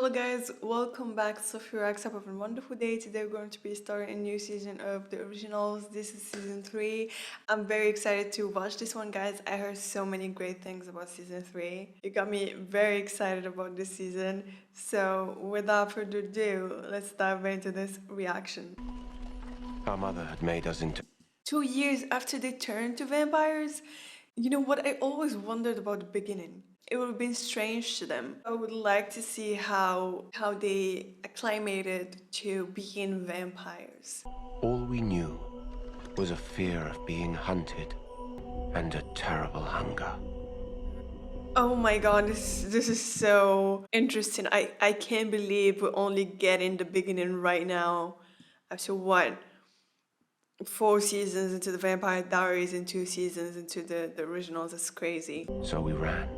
Hello guys, welcome back to Sophia X. Have a wonderful day. Today we're going to be starting a new season of the originals. This is season 3. I'm very excited to watch this one, guys. I heard so many great things about season 3. It got me very excited about this season. So without further ado, let's dive into this reaction. Our mother had made us into 2 years after they turned to vampires? You know what I always wondered about the beginning? It would have been strange to them. I would like to see how they acclimated to being vampires. all we knew was a fear of being hunted and a terrible hunger. Oh my god, this is so interesting. I can't believe we're only getting the beginning right now. After what? 4 seasons into the Vampire Diaries and 2 seasons into the originals. It's crazy. So we ran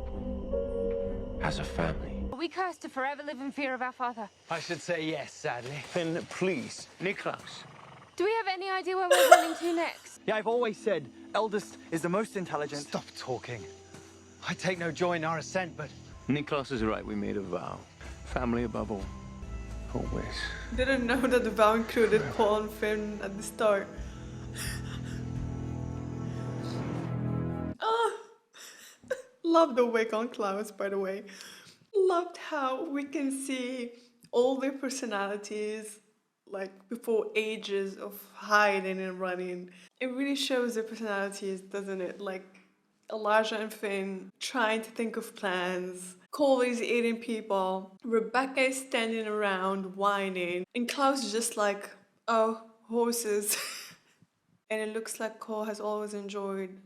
as a family. We cursed to forever live in fear of our father. I should say yes, sadly. Then please, Niklaus. Do we have any idea where we're running to next? Yeah, I've always said eldest is the most intelligent. Stop talking. I take no joy in our ascent, but Niklaus is right, we made a vow. Family above all. Always. Didn't know that the vow included Paul and Finn at the start. Love the wig on Klaus, by the way. Loved how we can see all their personalities, like before ages of hiding and running. It really shows their personalities, doesn't it? Like Elijah and Finn trying to think of plans. Cole is eating people. Rebecca is standing around whining. And Klaus is just like, oh, horses. And it looks like Cole has always enjoyed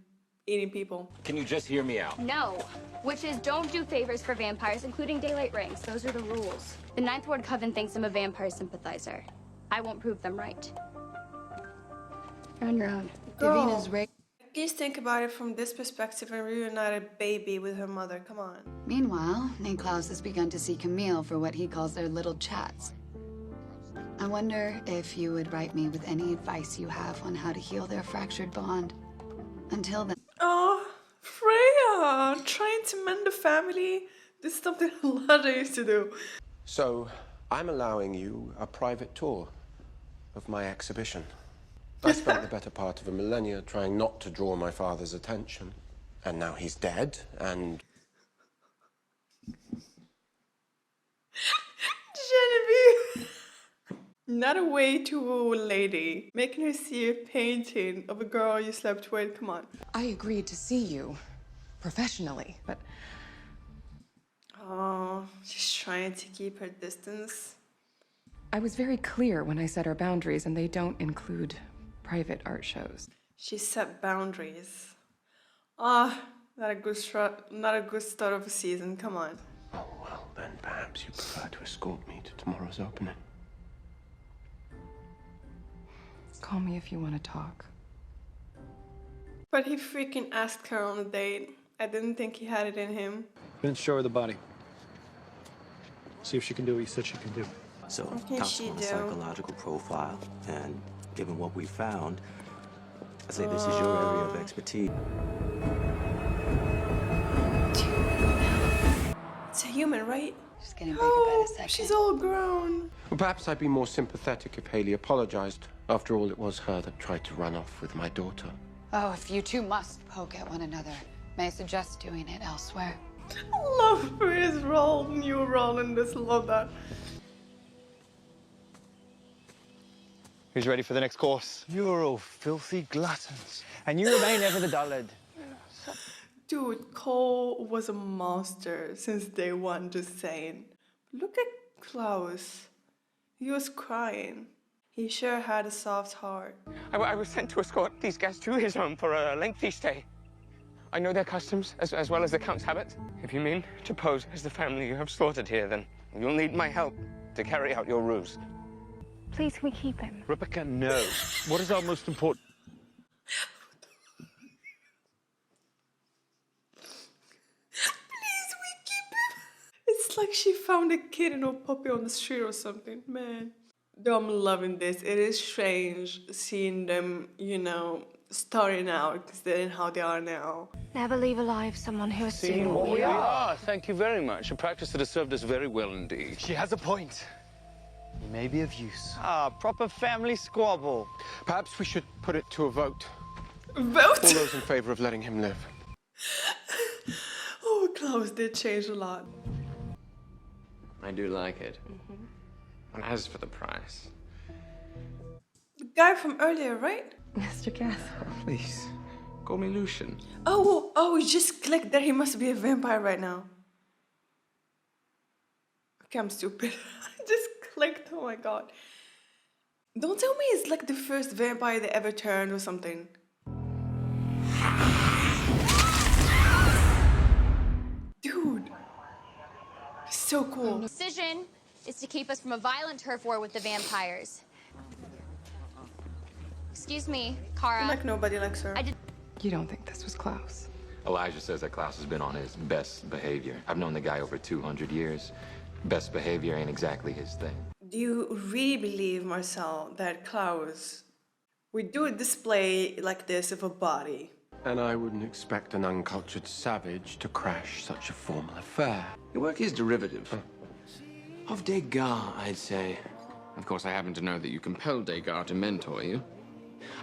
eating people. Can you just hear me out? No. Witches don't do favors for vampires, including daylight rings. Those are the rules. The Ninth Ward Coven thinks I'm a vampire sympathizer. I won't prove them right. You're on your own. Davina's right. Just think about it from this perspective and reunite a baby with her mother. Come on. Meanwhile, Niklaus has begun to see Camille for what he calls their little chats. I wonder if you would write me with any advice you have on how to heal their fractured bond. Until then. Oh, Freya! Trying to mend the family. This is something Elijah used to do. So I'm allowing you a private tour of my exhibition. I spent the better part of a millennia trying not to draw my father's attention. And now he's dead, and Genevieve! Not a way to woo a lady. Making her see a painting of a girl you slept with. Come on. I agreed to see you professionally, but Oh, she's trying to keep her distance. I was very clear when I set our boundaries, and they don't include private art shows. She set boundaries. Ah, not a good start of a season. Come on. oh well, then perhaps you prefer to escort me to tomorrow's opening. Call me if you want to talk. But he freaking asked her on a date. I didn't think he had it in him. Didn't show her the body. See if she can do what you said she can do. So, What can she possible do? psychological profile, and given what we found, I say this is your area of expertise. It's a human, right? She's getting bigger by the second. She's all grown. Well, perhaps I'd be more sympathetic if Haley apologized. After all, it was her that tried to run off with my daughter. Oh, if you two must poke at one another, may I suggest doing it elsewhere? Love for his role, new role in this. Love that. Who's ready for the next course? You're all filthy gluttons. And you remain ever the dullard. Dude, Cole was a monster since day one, just saying. Look at Klaus. He was crying. He sure had a soft heart. I was sent to escort these guests to his home for a lengthy stay. I know their customs as well as the Count's habits. If you mean to pose as the family you have slaughtered here, then you'll need my help to carry out your ruse. Please, can we keep him? Rebecca, no. What is our most important? Please, we keep him. It's like she found a kitten or puppy on the street or something, man. Though I'm loving this. It is strange seeing them, you know, starting out instead of how they are now. Never leave alive someone who has See seen what we are. Thank you very much. A practice that has served us very well indeed. She has a point. He may be of use. Ah, proper family squabble. Perhaps we should put it to a vote. Vote? All those in favor of letting him live. Oh, Klaus did change a lot. I do like it. And as for the price... The guy from earlier, right? Mr. Castle. Please, call me Lucian. Oh, he just clicked that he must be a vampire right now. Okay, I'm stupid. I just clicked, oh my god. Don't tell me it's like the first vampire they ever turned or something. Dude. So cool. Decision is to keep us from a violent turf war with the vampires. Excuse me, Kara. Like nobody likes her. You don't think this was Klaus? Elijah says that Klaus has been on his best behavior. I've known the guy over 200 years. Best behavior ain't exactly his thing. Do you really believe, Marcel, that Klaus would do a display like this of a body? And I wouldn't expect an uncultured savage to crash such a formal affair. Your work is derivative. Of Degas, I'd say. Of course, I happen to know that you compelled Degas to mentor you.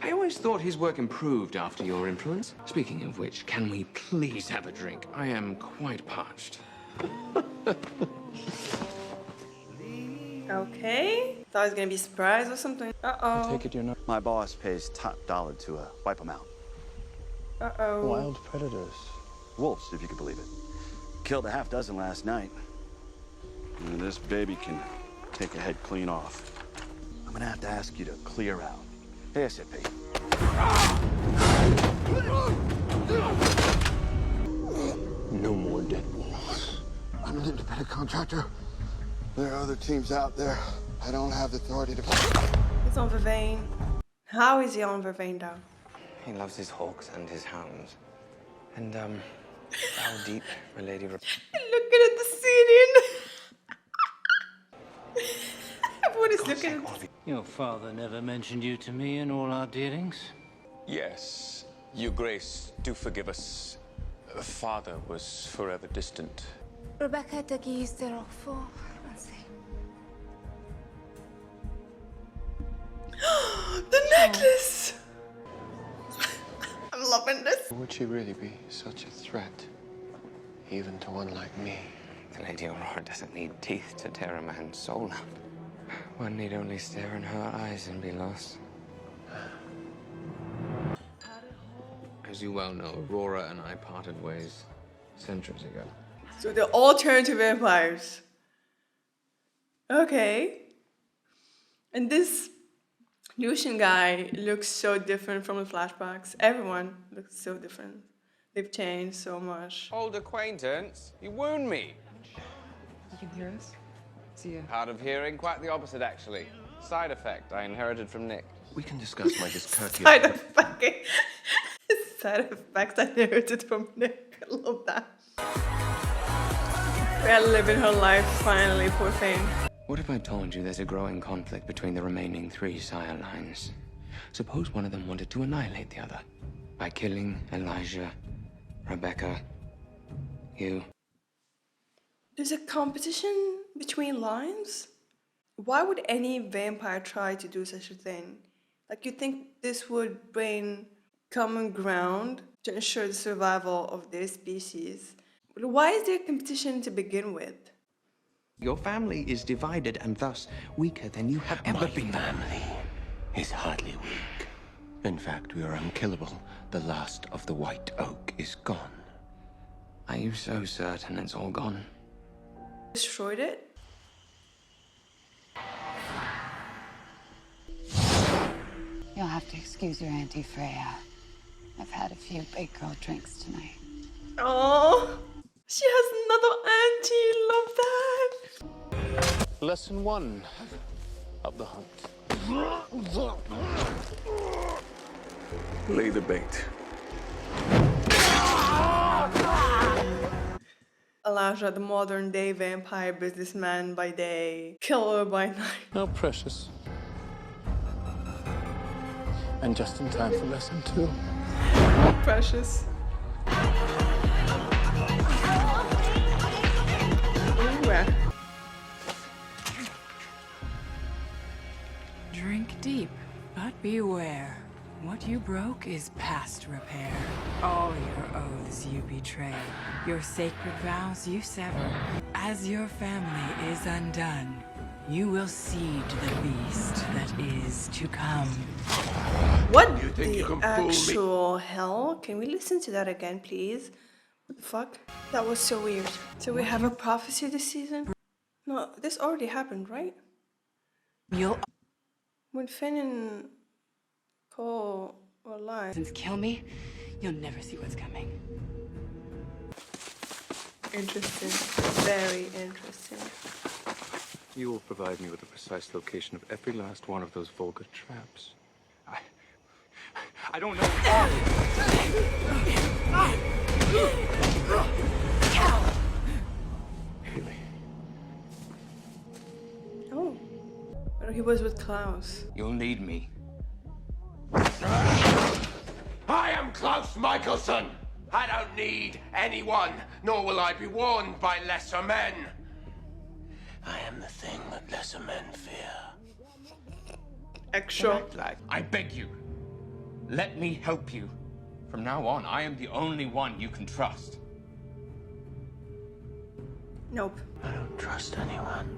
I always thought his work improved after your influence. Speaking of which, can we please have a drink? I am quite parched. Okay. Thought I was gonna be surprised or something. Uh-oh. Take it you're not. My boss pays top dollar to wipe them out. Uh-oh. Wild predators. Wolves, if you can believe it. Killed a half dozen last night. And this baby can take a head clean off. I'm gonna have to ask you to clear out. ASAP. No more dead wolves. I'm an independent contractor. There are other teams out there. I don't have the authority to... He's on Vervain. How is he on Vervain though? He loves his hawks and his hounds. And, how deep, my lady... Looking at the scene. Everybody's looking at... Your father never mentioned you to me in all our dealings. Yes, your grace, do forgive us. Father was forever distant. Rebecca the necklace! I'm loving this. Would she really be such a threat, even to one like me? The Lady Aurora doesn't need teeth to tear a man's soul out. One need only stare in her eyes and be lost. As you well know, Aurora and I parted ways centuries ago. So they all turn to vampires. Okay. And this Lucian guy looks so different from the flashbacks. Everyone looks so different. They've changed so much. Old acquaintance, you wound me. You can hear us? See ya. Hard of hearing, quite the opposite, actually. Side effect I inherited from Nick. We can discuss my discourteous... Side effect. Side effects I inherited from Nick. I love that. We're living her life finally, poor thing. What if I told you there's a growing conflict between the remaining 3 sire lines? Suppose one of them wanted to annihilate the other by killing Elijah, Rebecca, you. There's a competition between lines? Why would any vampire try to do such a thing? Like, you think this would bring common ground to ensure the survival of their species? But why is there competition to begin with? Your family is divided and thus weaker than you have ever been. My family is hardly weak. In fact, we are unkillable. The last of the white oak is gone. Are you so certain it's all gone? Destroyed it? You'll have to excuse your Auntie Freya. I've had a few big girl drinks tonight. Oh, she has another auntie. Love that. Lesson 1 of the hunt. Lay the bait. Elijah, the modern day vampire businessman by day, killer by night. How precious. And just in time for lesson 2. Precious. deep, but beware. What you broke is past repair. All your oaths you betray, your sacred vows you sever. As your family is undone, you will cede the beast that is to come. What You think you the can fool me? actual hell? Can we listen to that again, please? What the fuck? That was so weird. So we have a prophecy this season? No, this already happened, right? When Finn and Cole were alive. Since kill me, you'll never see what's coming. Interesting. Very interesting. You will provide me with the precise location of every last one of those vulgar traps. I don't know. Haley. Oh. But he was with Klaus. You'll need me. I am Klaus Michelson. I don't need anyone, nor will I be warned by lesser men. I am the thing that lesser men fear. Extra. I beg you, let me help you. From now on, I am the only one you can trust. Nope. I don't trust anyone.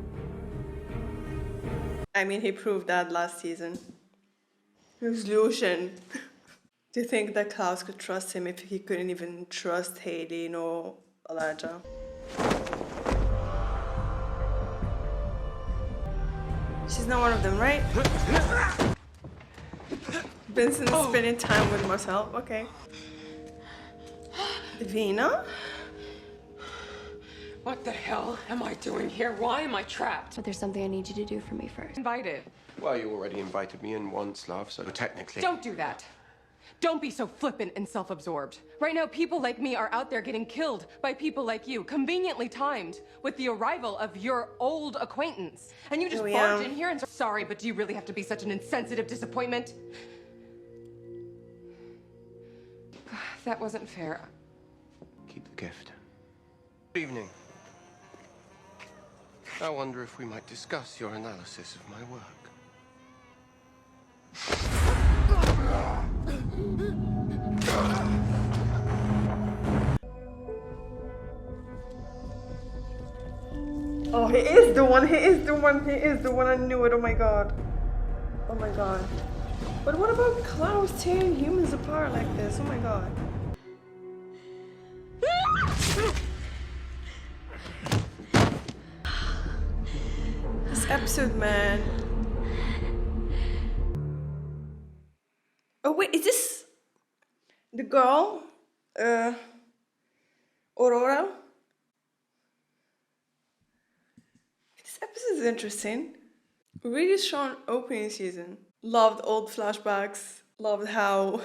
I mean, he proved that last season. It was Lucian. To think that Klaus could trust him if he couldn't even trust Haley nor Elijah. She's not one of them, right? Vincent is spending time with Marcel. Okay. Davina? What the hell am I doing here? Why am I trapped? But there's something I need you to do for me first. Invited. Well, you already invited me in once, love, so technically... Don't do that. Don't be so flippant and self-absorbed. Right now, people like me are out there getting killed by people like you, conveniently timed with the arrival of your old acquaintance. And you just barge in here and sorry, but do you really have to be such an insensitive disappointment? That wasn't fair. Keep the gift. Good evening. I wonder if we might discuss your analysis of my work. Oh, he is the one, he is the one, he is the one. I knew it, oh my god. Oh my god. But what about Klaus tearing humans apart like this? Oh my god. This episode, man. Oh wait, is this the girl? Aurora? This episode is interesting. Really strong opening season. Loved old flashbacks. Loved how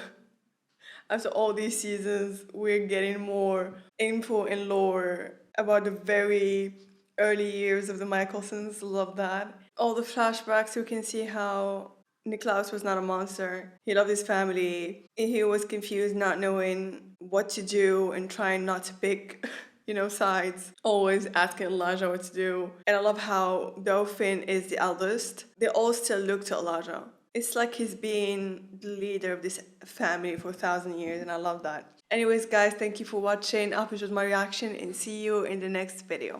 after all these seasons we're getting more info and lore about the very early years of the Michelsons. Love that. All the flashbacks, you can see how Niklaus was not a monster. He loved his family. He was confused, not knowing what to do and trying not to pick, sides. Always asking Elijah what to do. And I love how, though Finn is the eldest, they all still look to Elijah. It's like he's been the leader of this family for 1,000 years, and I love that. Anyways, guys, thank you for watching. I hope you enjoyed my reaction, and see you in the next video.